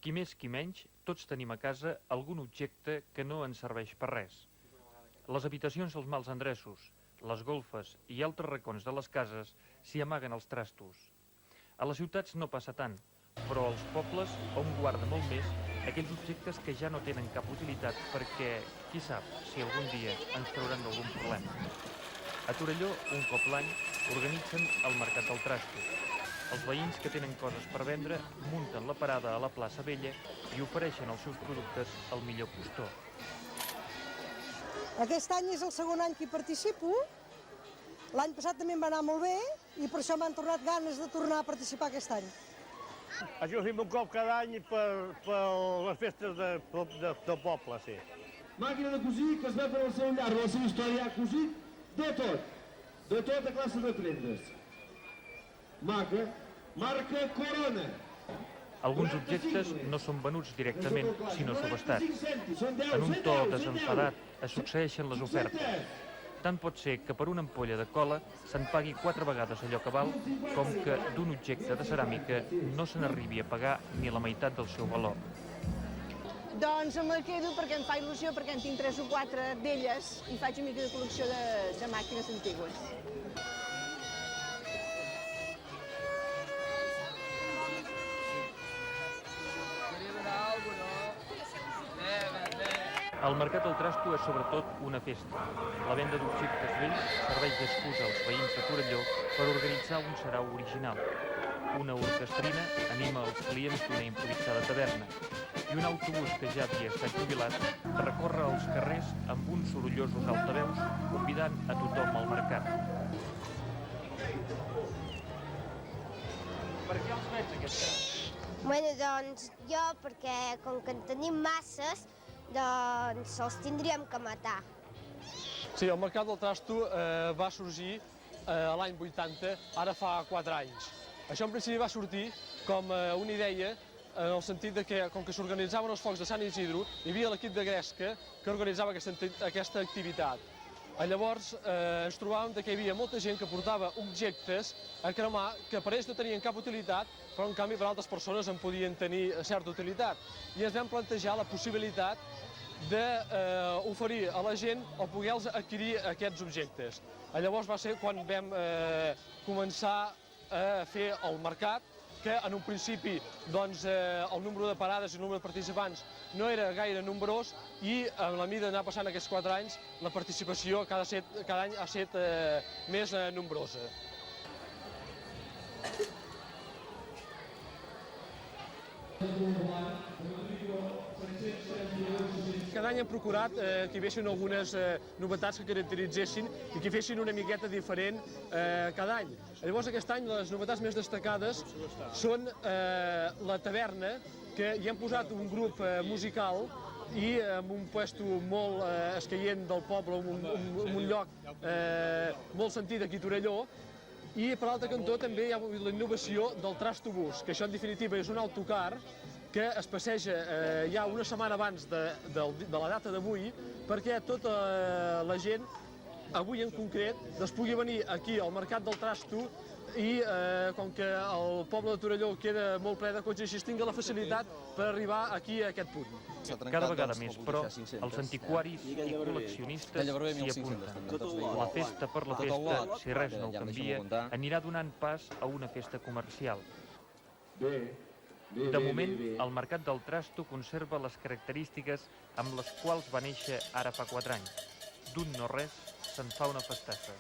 Qui més, qui menys, tots tenim a casa algun objecte que no ens serveix per res. Les habitacions dels mals endreços, les golfes i altres racons de les cases s'hi amaguen els trastos. A les ciutats no passa tant, però als pobles hom guarda molt més aquells objectes que ja no tenen cap utilitat perquè, qui sap, si algun dia ens trauran d'algun problema. A Torelló, un cop l'any, organitzen el Mercat del Trasto. Els veïns que tenen coses per vendre munten la parada a la plaça Vella i ofereixen els seus productes al millor postor. Aquest any és el segon any que hi participo. L'any passat també em va anar molt bé i per això m'han tornat ganes de tornar a participar aquest any. Això ho fem un cop cada any per les festes del poble, sí. Màquina de cosir que es veu per al seu llarg de la seva història, ha cosit de tota classe de prendes. Marca Corona. Alguns objectes no són venuts directament, sinó subestats. En un to desenfadat es succeeixen les ofertes. Tant pot ser que per una ampolla de cola se'n pagui 4 vegades allò que val, com que d'un objecte de ceràmica no se n'arribi a pagar ni la meitat del seu valor. Doncs me la quedo perquè em fa il·lusió, perquè en tinc 3 o 4 d'elles i faig una mica de col·lecció de màquines antigues. El Mercat del Trasto és sobretot una festa. La venda d'objectes vells serveix d'excusa als veïns de Torelló per organitzar un sarau original. Una orquestrina anima els clients d'una improvisada taverna i un autobús que ja havia estat jubilat recorre els carrers amb uns sorollosos altaveus convidant a tothom al mercat. Per què els veig aquest cas? Bueno, doncs jo, perquè com que en tenim masses, doncs els tindríem que matar. Sí, el Mercat del Trasto va sorgir l'any 80, ara fa 4 anys. Això en principi va sortir com una idea en el sentit que, com que s'organitzaven els focs de Sant Isidro, hi havia l'equip de Gresca que organitzava aquesta activitat. Llavors ens trobàvem que hi havia molta gent que portava objectes a cremar que per ells no tenien cap utilitat, però en canvi per altres persones en podien tenir certa utilitat. I ens vam plantejar la possibilitat d'oferir a la gent o poder-los adquirir aquests objectes. Llavors va ser quan vam començar a fer el mercat, que en un principi el número de parades i el número de participants no era gaire nombrós i a la mida d'anar passant aquests 4 anys la participació cada any ha estat més nombrosa. Cada any hem procurat que hi haguessin algunes novetats que caracteritzessin i que fessin una miqueta diferent cada any. Llavors aquest any les novetats més destacades són la taverna, que hi hem posat un grup musical i en un puesto molt escaient del poble, en un lloc molt sentit aquí a Torelló. I per l'altre cantó també hi ha la innovació del trastobús, que això en definitiva és un autocar que es passeja ja una setmana abans de la data d'avui perquè tota la gent, avui en concret, pugui venir aquí al Mercat del Trasto i com que el poble de Torelló queda molt ple de cotxes, tingui la facilitat per arribar aquí a aquest punt. Cada vegada més, però, els antiquaris i col·leccionistes s'hi apunten. La festa per la festa, si res no ho canvia, anirà donant pas a una festa comercial. De moment, el Mercat del Trasto conserva les característiques amb les quals va néixer ara fa 4 anys. D'un no res, se'n fa una festassa.